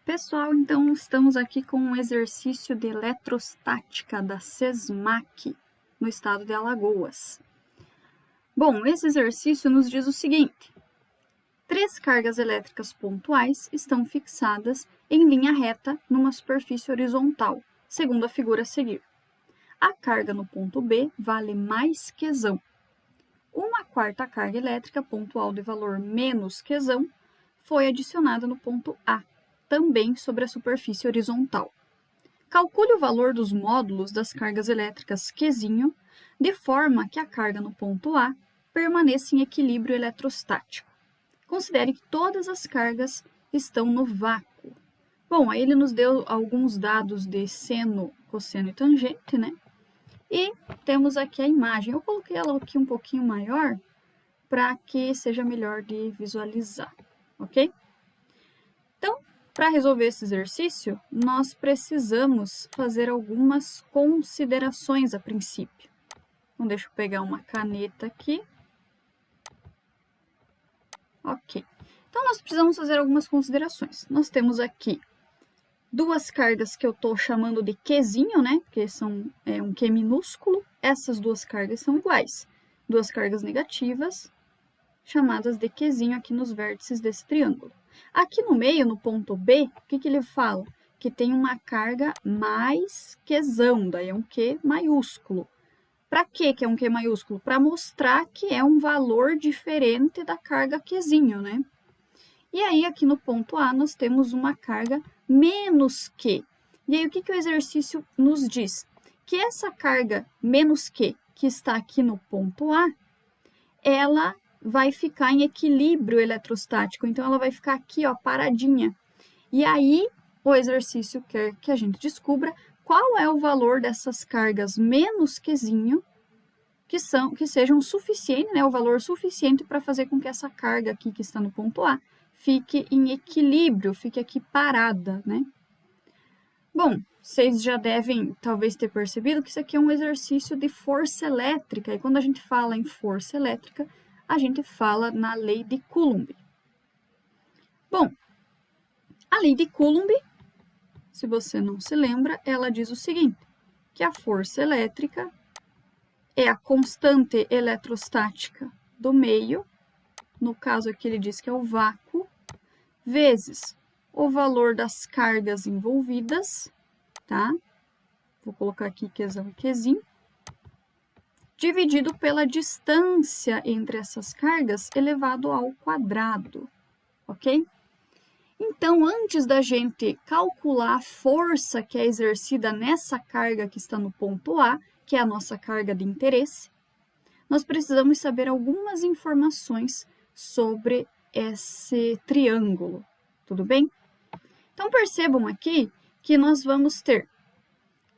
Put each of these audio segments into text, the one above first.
Pessoal, então estamos aqui com um exercício de eletrostática da SESMAC, no estado de Alagoas. Bom, esse exercício nos diz o seguinte: 3 cargas elétricas pontuais estão fixadas em linha reta numa superfície horizontal, segundo a figura a seguir. A carga no ponto B vale mais quezão. Uma quarta carga elétrica pontual de valor menos quezão foi adicionada no ponto A, também sobre a superfície horizontal. Calcule o valor dos módulos das cargas elétricas Qzinho, de forma que a carga no ponto A permaneça em equilíbrio eletrostático. Considere que todas as cargas estão no vácuo. Bom, aí ele nos deu alguns dados de seno, cosseno e tangente, né? E temos aqui a imagem. Eu coloquei ela aqui um pouquinho maior para que seja melhor de visualizar, ok? Então, para resolver esse exercício, nós precisamos fazer algumas considerações a princípio. Então, deixa eu pegar uma caneta aqui. Ok. Então, nós precisamos fazer algumas considerações. Nós temos aqui duas cargas que eu estou chamando de Qzinho, né? Porque são um Q minúsculo. Essas duas cargas são iguais. Duas cargas negativas, chamadas de Qzinho aqui nos vértices desse triângulo. Aqui no meio, no ponto B, o que ele fala? Que tem uma carga mais Qzão, daí é um Q maiúsculo. Para que é um Q maiúsculo? Para mostrar que é um valor diferente da carga Qzinho, né? E aí, aqui no ponto A, nós temos uma carga menos Q. E aí, o que o exercício nos diz? Que essa carga menos Q, que está aqui no ponto A, ela vai ficar em equilíbrio eletrostático. Então, ela vai ficar aqui, ó, paradinha. E aí, o exercício quer que a gente descubra qual é o valor dessas cargas menos Qzinho que sejam suficientes, né, o valor suficiente para fazer com que essa carga aqui que está no ponto A fique em equilíbrio, fique aqui parada, né? Bom, vocês já devem talvez ter percebido que isso aqui é um exercício de força elétrica, e quando a gente fala em força elétrica, a gente fala na lei de Coulomb. Bom, a lei de Coulomb, se você não se lembra, ela diz o seguinte, que a força elétrica é a constante eletrostática do meio, no caso aqui ele diz que é o vácuo, vezes o valor das cargas envolvidas, tá? Vou colocar aqui Qzão e Qzinho, dividido pela distância entre essas cargas elevado ao quadrado, ok? Então, antes da gente calcular a força que é exercida nessa carga que está no ponto A, que é a nossa carga de interesse, nós precisamos saber algumas informações sobre esse triângulo, tudo bem? Então, percebam aqui que nós vamos ter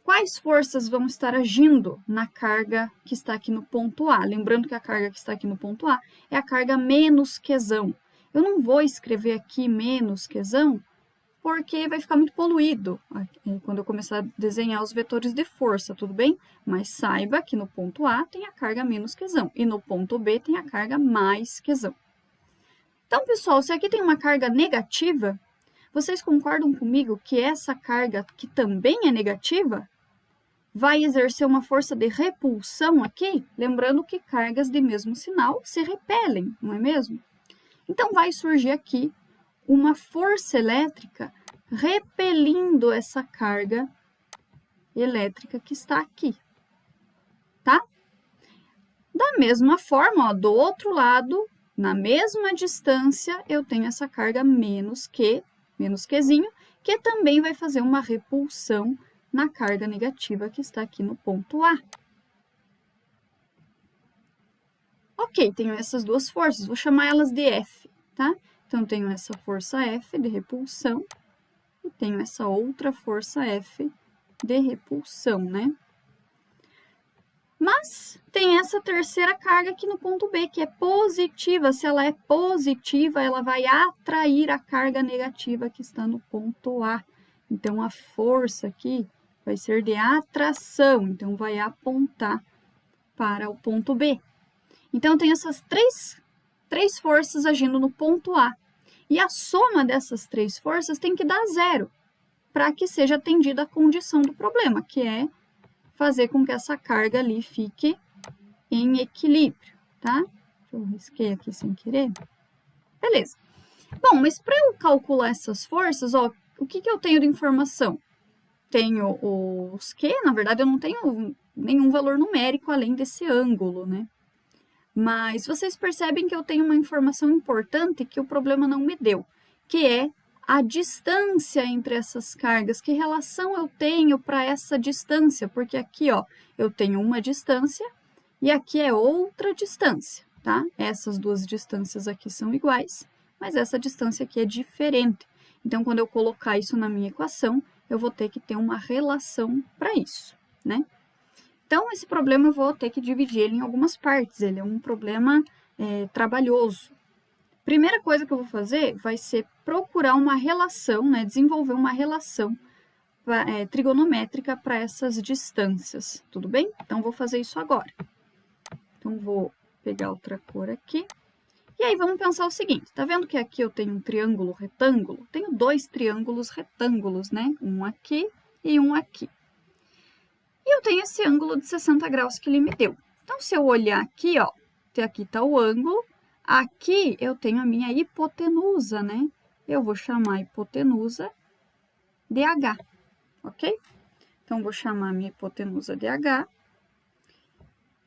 quais forças vão estar agindo na carga que está aqui no ponto A. Lembrando que a carga que está aqui no ponto A é a carga menos Qzão. Eu não vou escrever aqui menos Qzão, porque vai ficar muito poluído quando eu começar a desenhar os vetores de força, tudo bem? Mas saiba que no ponto A tem a carga menos Qzão e no ponto B tem a carga mais Qzão. Então, pessoal, se aqui tem uma carga negativa, vocês concordam comigo que essa carga, que também é negativa, vai exercer uma força de repulsão aqui? Lembrando que cargas de mesmo sinal se repelem, não é mesmo? Então, vai surgir aqui uma força elétrica repelindo essa carga elétrica que está aqui, tá? Da mesma forma, ó, do outro lado, na mesma distância, eu tenho essa carga menos Qzinho, que também vai fazer uma repulsão na carga negativa que está aqui no ponto A. Ok, tenho essas duas forças, vou chamar elas de F, tá? Então, tenho essa força F de repulsão e tenho essa outra força F de repulsão, né? Mas tem essa terceira carga aqui no ponto B, que é positiva. Se ela é positiva, ela vai atrair a carga negativa que está no ponto A. Então, a força aqui vai ser de atração, então vai apontar para o ponto B. Então, tem essas três forças agindo no ponto A. E a soma dessas três forças tem que dar zero, para que seja atendida a condição do problema, que é fazer com que essa carga ali fique em equilíbrio, tá? Eu risquei aqui sem querer. Beleza. Bom, mas para eu calcular essas forças, ó, o que eu tenho de informação? Tenho os Q, na verdade eu não tenho nenhum valor numérico além desse ângulo, né? Mas vocês percebem que eu tenho uma informação importante que o problema não me deu, que é a distância entre essas cargas. Que relação eu tenho para essa distância? Porque aqui, ó, eu tenho uma distância e aqui é outra distância, tá? Essas duas distâncias aqui são iguais, mas essa distância aqui é diferente. Então, quando eu colocar isso na minha equação, eu vou ter que ter uma relação para isso, né? Então, esse problema eu vou ter que dividir ele em algumas partes, ele é um problema trabalhoso. Primeira coisa que eu vou fazer vai ser procurar uma relação, né, desenvolver uma relação trigonométrica para essas distâncias, tudo bem? Então, vou fazer isso agora. Então, vou pegar outra cor aqui. E aí, vamos pensar o seguinte, tá vendo que aqui eu tenho um triângulo retângulo? Tenho dois triângulos retângulos, né? Um aqui e um aqui. E eu tenho esse ângulo de 60 graus que ele me deu. Então, se eu olhar aqui, ó, aqui está o ângulo, aqui eu tenho a minha hipotenusa, né? Eu vou chamar a hipotenusa de H, ok? Então, vou chamar a minha hipotenusa de H.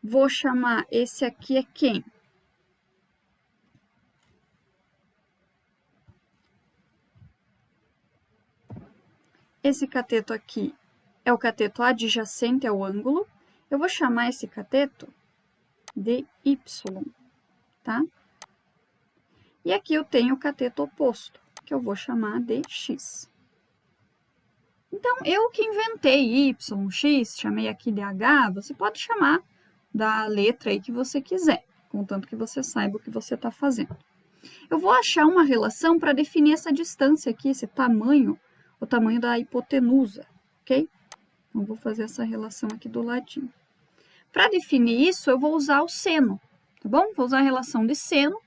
Vou chamar esse aqui é quem? Esse cateto aqui é o cateto adjacente ao ângulo. Eu vou chamar esse cateto de Y, tá? E aqui eu tenho o cateto oposto, que eu vou chamar de X. Então, eu que inventei Y, X, chamei aqui de H, você pode chamar da letra aí que você quiser, contanto que você saiba o que você está fazendo. Eu vou achar uma relação para definir essa distância aqui, esse tamanho, o tamanho da hipotenusa, ok? Então, vou fazer essa relação aqui do ladinho. Para definir isso, eu vou usar o seno, tá bom? Vou usar a relação de seno.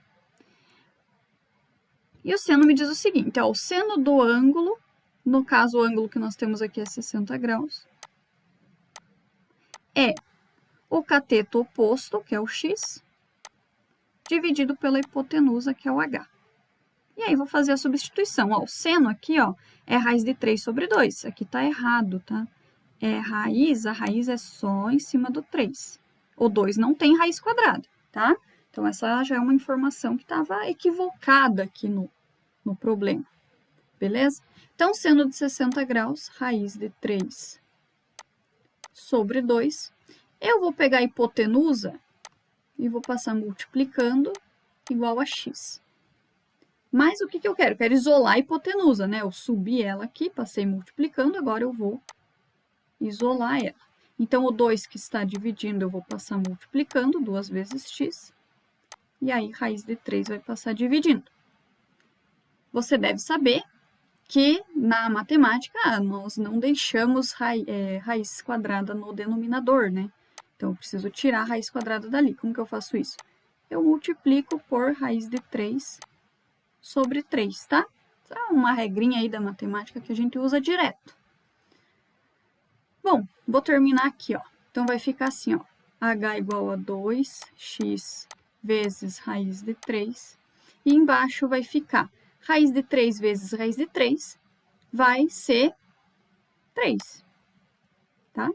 E o seno me diz o seguinte, ó, o seno do ângulo, no caso o ângulo que nós temos aqui é 60 graus, é o cateto oposto, que é o X, dividido pela hipotenusa, que é o H. E aí, vou fazer a substituição. Ó, o seno aqui, ó, é raiz de 3 sobre 2. Aqui tá errado, tá? A raiz é só em cima do 3. O 2 não tem raiz quadrada, tá? Então, essa já é uma informação que estava equivocada aqui no problema, beleza? Então, seno de 60 graus, raiz de 3 sobre 2. Eu vou pegar a hipotenusa e vou passar multiplicando igual a x. Mas o que eu quero? Eu quero isolar a hipotenusa, né? Eu subi ela aqui, passei multiplicando, agora eu vou isolar ela. Então, o 2 que está dividindo, eu vou passar multiplicando, 2 vezes x. E aí, raiz de 3 vai passar dividindo. Você deve saber que na matemática nós não deixamos raiz quadrada no denominador, né? Então, eu preciso tirar a raiz quadrada dali. Como que eu faço isso? Eu multiplico por raiz de 3 sobre 3, tá? Essa é uma regrinha aí da matemática que a gente usa direto. Bom, vou terminar aqui, ó. Então, vai ficar assim, ó. H igual a 2x vezes raiz de 3. E embaixo vai ficar raiz de 3 vezes raiz de 3 vai ser 3, tá?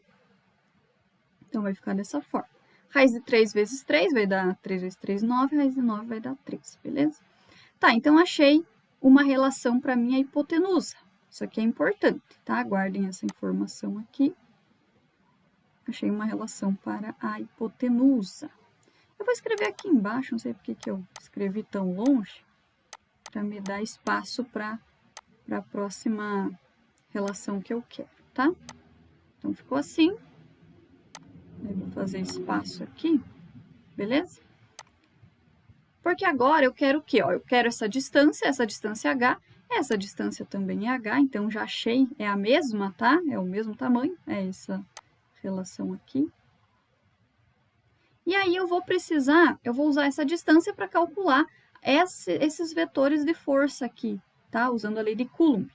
Então, vai ficar dessa forma. Raiz de 3 vezes 3 vai dar 3 vezes 3, 9. Raiz de 9 vai dar 3, beleza? Tá, então, achei uma relação para minha hipotenusa. Isso aqui é importante, tá? Guardem essa informação aqui. Achei uma relação para a hipotenusa. Eu vou escrever aqui embaixo, não sei por que eu escrevi tão longe, para me dar espaço para a próxima relação que eu quero, tá? Então, ficou assim. Eu vou fazer espaço aqui, beleza? Porque agora eu quero o quê? Ó, eu quero essa distância H, essa distância também é H, então já achei, é a mesma, tá? É o mesmo tamanho, é essa relação aqui. E aí eu vou usar essa distância para calcular esses vetores de força aqui, tá? Usando a lei de Coulomb.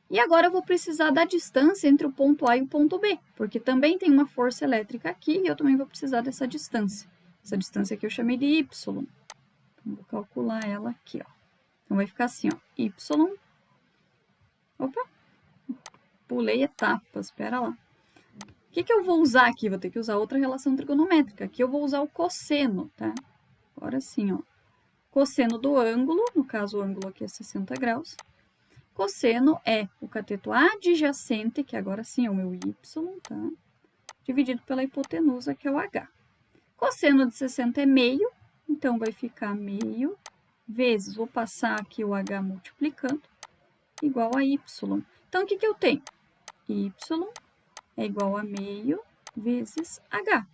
E agora eu vou precisar da distância entre o ponto A e o ponto B, porque também tem uma força elétrica aqui e eu também vou precisar dessa distância. Essa distância aqui eu chamei de Y. Então, vou calcular ela aqui, ó. Então, vai ficar assim, ó, Y. Opa! Pulei etapas, espera lá. O que eu vou usar aqui? Vou ter que usar outra relação trigonométrica. Aqui eu vou usar o cosseno, tá? Agora sim, ó. Cosseno do ângulo, no caso o ângulo aqui é 60 graus. Cosseno é o cateto adjacente, que agora sim é o meu y, tá? Dividido pela hipotenusa, que é o h. Cosseno de 60 é meio, então vai ficar meio vezes, vou passar aqui o h multiplicando, igual a y. Então, o que eu tenho? Y é igual a meio vezes h.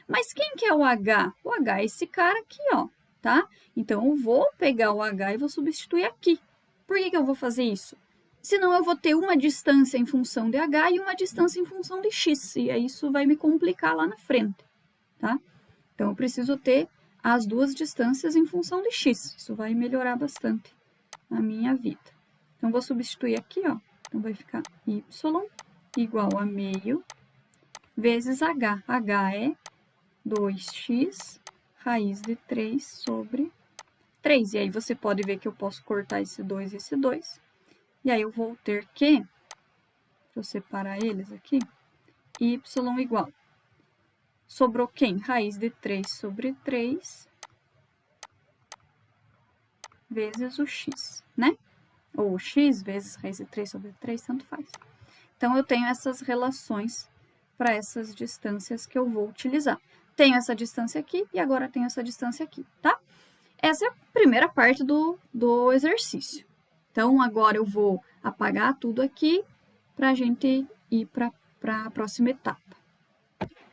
Mas quem que é o h? O h é esse cara aqui, ó, tá? Então, eu vou pegar o h e vou substituir aqui. Por que eu vou fazer isso? Senão eu vou ter uma distância em função de h e uma distância em função de x, e aí isso vai me complicar lá na frente, tá? Então, eu preciso ter as duas distâncias em função de x, isso vai melhorar bastante a minha vida. Então, vou substituir aqui, ó, então vai ficar y igual a meio vezes h. h é 2x raiz de 3 sobre 3. E aí, você pode ver que eu posso cortar esse 2 e esse 2. E aí, eu vou ter que, deixa eu separar eles aqui, y igual. Sobrou quem? Raiz de 3 sobre 3 vezes o x, né? Ou o x vezes raiz de 3 sobre 3, tanto faz. Então, eu tenho essas relações para essas distâncias que eu vou utilizar. Tenho essa distância aqui e agora tenho essa distância aqui, tá? Essa é a primeira parte do exercício. Então, agora eu vou apagar tudo aqui para a gente ir para a próxima etapa.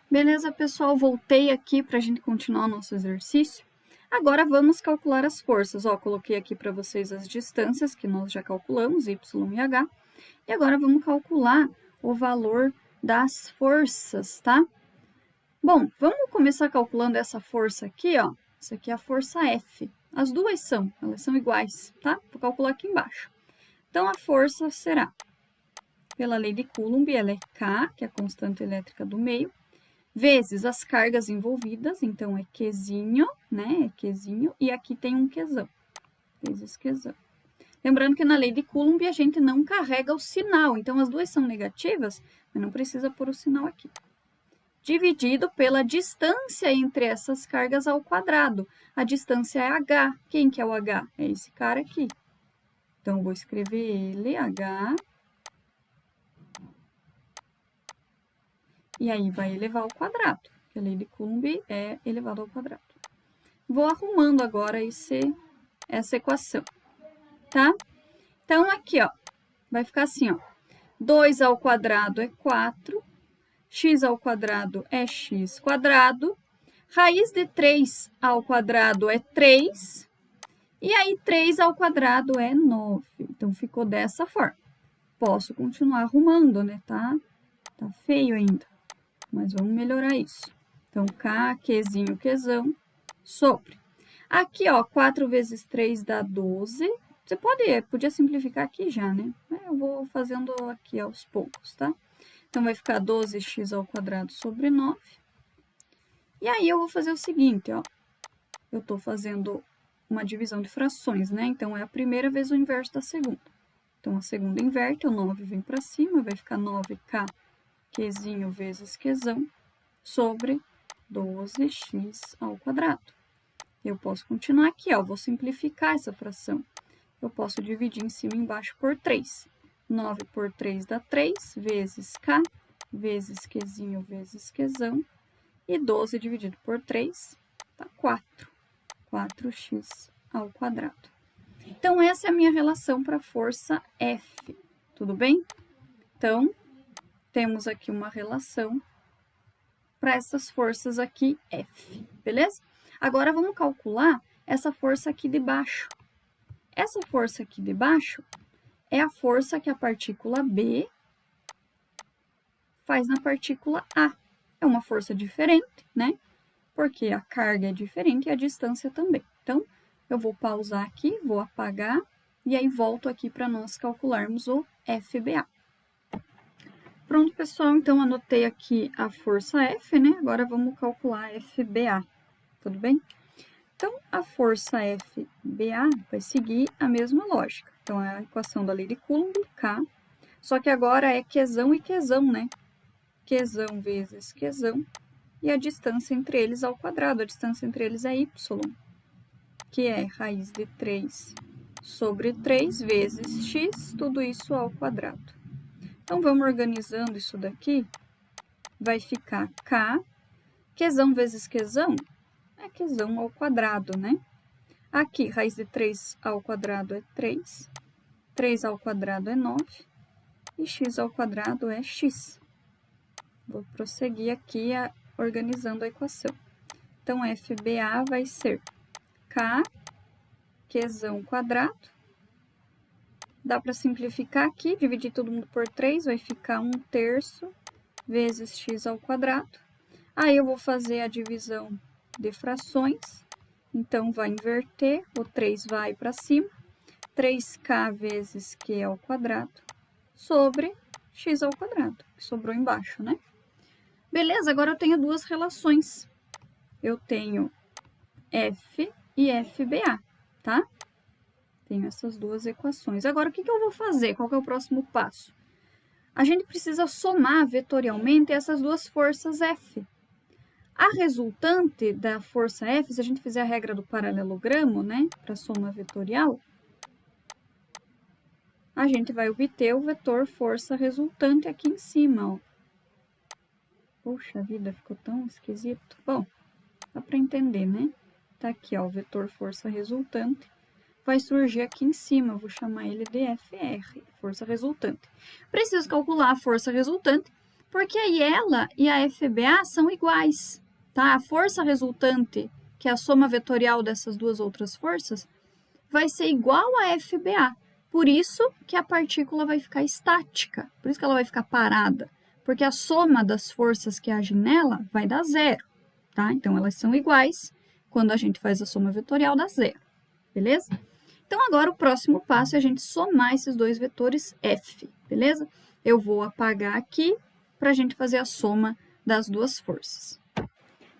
Beleza, pessoal? Voltei aqui para a gente continuar o nosso exercício. Agora, vamos calcular as forças. Ó, coloquei aqui para vocês as distâncias que nós já calculamos, y e h. E agora, vamos calcular o valor das forças, tá? Bom, vamos começar calculando essa força aqui, ó. Essa aqui é a força F. As duas elas são iguais, tá? Vou calcular aqui embaixo. Então, a força será, pela lei de Coulomb, ela é K, que é a constante elétrica do meio, vezes as cargas envolvidas, então é Qzinho, né? É Qzinho, e aqui tem um Qzão, vezes Qzão. Lembrando que na lei de Coulomb a gente não carrega o sinal, então as duas são negativas, mas não precisa pôr o sinal aqui. Dividido pela distância entre essas cargas ao quadrado. A distância é h. Quem que é o h? É esse cara aqui. Então, vou escrever ele, h. E aí, vai elevar ao quadrado. Porque a lei de Coulomb é elevado ao quadrado. Vou arrumando agora essa equação, tá? Então, aqui, ó, vai ficar assim, ó. 2 ao quadrado é 4. X ao quadrado é x quadrado. Raiz de 3 ao quadrado é 3. E aí, 3 ao quadrado é 9. Então, ficou dessa forma. Posso continuar arrumando, né? Tá feio ainda. Mas vamos melhorar isso. Então, K, Qzinho, Qzão, sobre. Aqui, ó, 4 vezes 3 dá 12. Você podia simplificar aqui já, né? Eu vou fazendo aqui aos poucos, tá? Então, vai ficar 12x ao quadrado sobre 9. E aí, eu vou fazer o seguinte, ó. Eu estou fazendo uma divisão de frações, né? Então, é a primeira vezes o inverso da segunda. Então, a segunda inverte, o 9 vem para cima, vai ficar 9k, Qzinho vezes Qzão, sobre 12x ao quadrado. Eu posso continuar aqui, ó. Vou simplificar essa fração. Eu posso dividir em cima e embaixo por 3. 9 por 3 dá 3, vezes K, vezes Qzinho, vezes Qzão. E 12 dividido por 3 dá 4. 4x ao quadrado. Então, essa é a minha relação para a força F. Tudo bem? Então, temos aqui uma relação para essas forças aqui F. Beleza? Agora, vamos calcular essa força aqui de baixo. Essa força aqui de baixo é a força que a partícula B faz na partícula A. É uma força diferente, né? Porque a carga é diferente e a distância também. Então, Eu vou pausar aqui, vou apagar, e aí volto aqui para nós calcularmos o FBA. Pronto, pessoal, então anotei aqui a força F, né? Agora vamos calcular a FBA, tudo bem? Então, a força FBA vai seguir a mesma lógica. Então, é a equação da lei de Coulomb, K, só que agora é Qzão e Qzão, né? Qzão vezes Qzão, e a distância entre eles ao quadrado. A distância entre eles é y, que é raiz de 3 sobre 3 vezes x, tudo isso ao quadrado. Então, vamos organizando isso daqui. Vai ficar K, Qzão vezes Qzão, é Qzão ao quadrado, né? Aqui, raiz de 3 ao quadrado é 3, 3 ao quadrado é 9, e x ao quadrado é x. Vou prosseguir aqui organizando a equação. Então, FBA vai ser K, Qzão quadrado. Dá para simplificar aqui, dividir todo mundo por 3, vai ficar 1/3 vezes x ao quadrado. Aí, eu vou fazer a divisão de frações. Então, vai inverter, o 3 vai para cima. 3k vezes q ao quadrado sobre x ao quadrado, que sobrou embaixo, né? Beleza, agora eu tenho duas relações. Eu tenho F e FBA, tá? Tenho essas duas equações. Agora, o que eu vou fazer? Qual que é o próximo passo? A gente precisa somar vetorialmente essas duas forças F. A resultante da força F, se a gente fizer a regra do paralelogramo, né, para soma vetorial, a gente vai obter o vetor força resultante aqui em cima, ó. Poxa vida, ficou tão esquisito. Bom, dá para entender, né? Tá aqui, ó, o vetor força resultante. Vai surgir aqui em cima, eu vou chamar ele de FR, força resultante. Preciso calcular a força resultante, porque aí ela e a FBA são iguais, tá? A força resultante, que é a soma vetorial dessas duas outras forças, vai ser igual a FBA. Por isso que a partícula vai ficar estática, por isso que ela vai ficar parada, porque a soma das forças que agem nela vai dar zero, tá? Então, elas são iguais, quando a gente faz a soma vetorial dá zero, beleza? Então, agora o próximo passo é a gente somar esses dois vetores F, beleza? Eu vou apagar aqui para a gente fazer a soma das duas forças.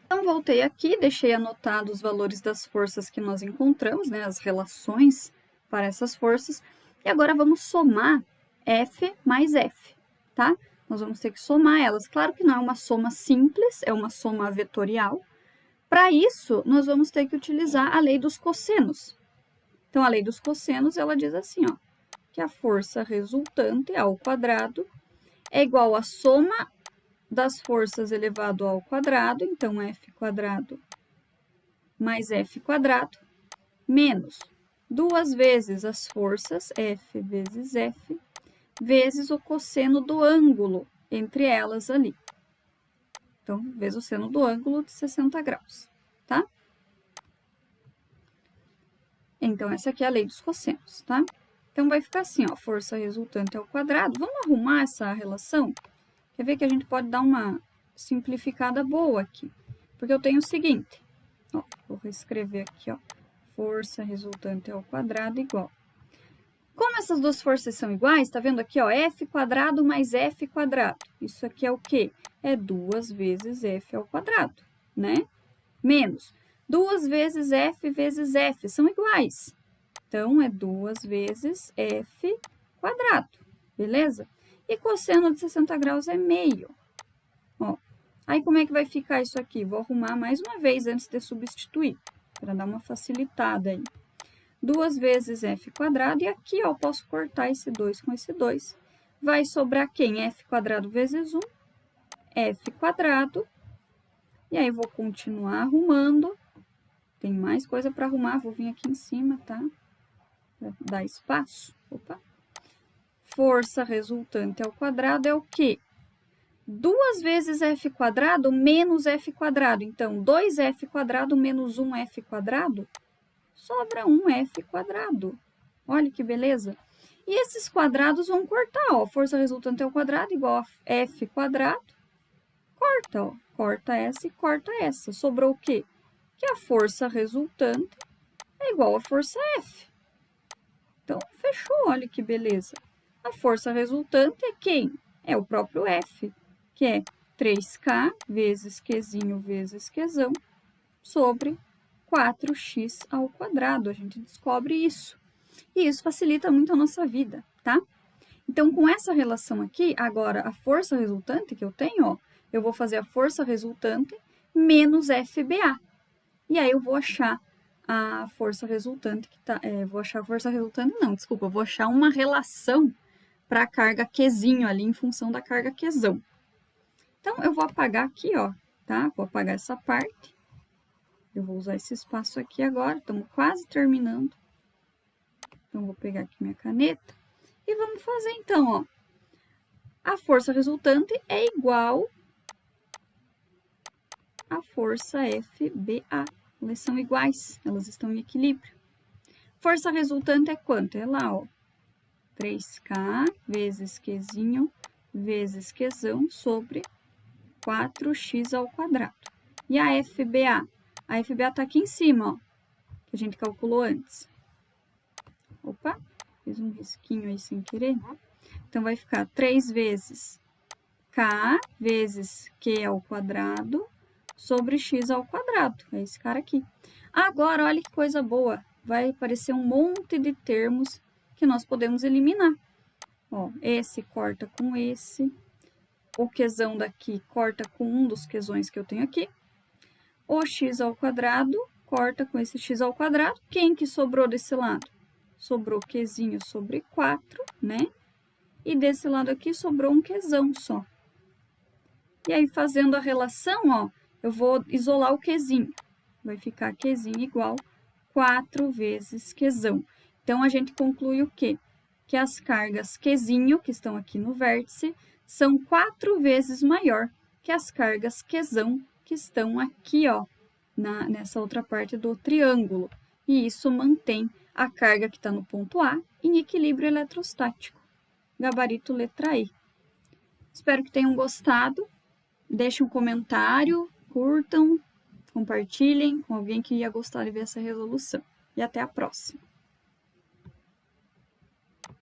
Então, voltei aqui, deixei anotados os valores das forças que nós encontramos, né, as relações para essas forças. E agora vamos somar F mais F, tá? Nós vamos ter que somar elas. Claro que não é uma soma simples, é uma soma vetorial. Para isso, nós vamos ter que utilizar a lei dos cossenos. Então, a lei dos cossenos, ela diz assim, ó, que a força resultante ao quadrado é igual à soma das forças elevado ao quadrado, então F quadrado mais F quadrado, menos 2 vezes as forças, F vezes F, vezes o cosseno do ângulo entre elas ali. Então, vezes o seno do ângulo de 60 graus, tá? Então, essa aqui é a lei dos cossenos, tá? Então, vai ficar assim, ó, força resultante ao quadrado. Vamos arrumar essa relação? Quer ver que a gente pode dar uma simplificada boa aqui? Porque eu tenho o seguinte, ó, vou reescrever aqui, ó, força resultante ao quadrado igual. Como essas duas forças são iguais, tá vendo aqui, ó, F quadrado mais F quadrado. Isso aqui é o quê? É 2 vezes F ao quadrado, né? Menos 2 vezes F, são iguais. Então, é 2 vezes F quadrado, beleza? E cosseno de 60 graus é meio. Ó, aí, como é que vai ficar isso aqui? Vou arrumar mais uma vez antes de substituir, para dar uma facilitada aí. 2 vezes F quadrado, e aqui, ó, eu posso cortar esse 2 com esse 2. Vai sobrar quem? F quadrado vezes 1, F quadrado. E aí, vou continuar arrumando. Tem mais coisa para arrumar, vou vir aqui em cima, tá? Pra dar espaço. Opa. Força resultante ao quadrado é o quê? 2 vezes F quadrado menos F quadrado. Então, 2F quadrado menos 1F quadrado, sobra 1F quadrado. Olha que beleza. E esses quadrados vão cortar, ó. Força resultante ao quadrado igual a F quadrado. Corta, ó. Corta essa e corta essa. Sobrou o quê? Que a força resultante é igual a força F. Então, fechou, olha que beleza. A força resultante é quem? É o próprio F, que é 3K vezes Qzinho vezes Qzão sobre 4x ao quadrado. A gente descobre isso. E isso facilita muito a nossa vida, tá? Então, com essa relação aqui, agora a força resultante que eu tenho, ó, eu vou fazer a força resultante menos FBA. E aí eu vou achar a força resultante que tá. Vou achar a força resultante, não, desculpa, eu vou achar uma relação para a carga Qzinho ali em função da carga Qzão. Então, eu vou apagar aqui, ó, tá? Vou apagar essa parte. Eu vou usar esse espaço aqui agora, estamos quase terminando. Então, vou pegar aqui minha caneta e vamos fazer, então, ó. A força resultante é igual à força FBA. Elas são iguais, elas estão em equilíbrio. Força resultante é quanto? É lá, ó. 3K vezes Qzinho vezes Qzão sobre 4x ao quadrado. E a FBA? A FBA está aqui em cima, ó, que a gente calculou antes. Opa, fiz um risquinho aí sem querer. Então, vai ficar 3 vezes K vezes Q ao quadrado sobre x ao quadrado. É esse cara aqui. Agora, olha que coisa boa. Vai aparecer um monte de termos que nós podemos eliminar. Ó, esse corta com esse. O Qzão daqui corta com um dos Qzões que eu tenho aqui. O x ao quadrado corta com esse x ao quadrado. Quem que sobrou desse lado? Sobrou Qzinho sobre 4, né? E desse lado aqui sobrou um Qzão só. E aí, fazendo a relação, ó, eu vou isolar o Qzinho. Vai ficar Qzinho igual 4 vezes Qzão. Então, a gente conclui o quê? Que as cargas Qzinho, que estão aqui no vértice, são 4 vezes maior que as cargas Qzão, que estão aqui, ó, nessa outra parte do triângulo. E isso mantém a carga que está no ponto A em equilíbrio eletrostático. Gabarito letra E. Espero que tenham gostado. Deixem um comentário, curtam, compartilhem com alguém que ia gostar de ver essa resolução. E até a próxima!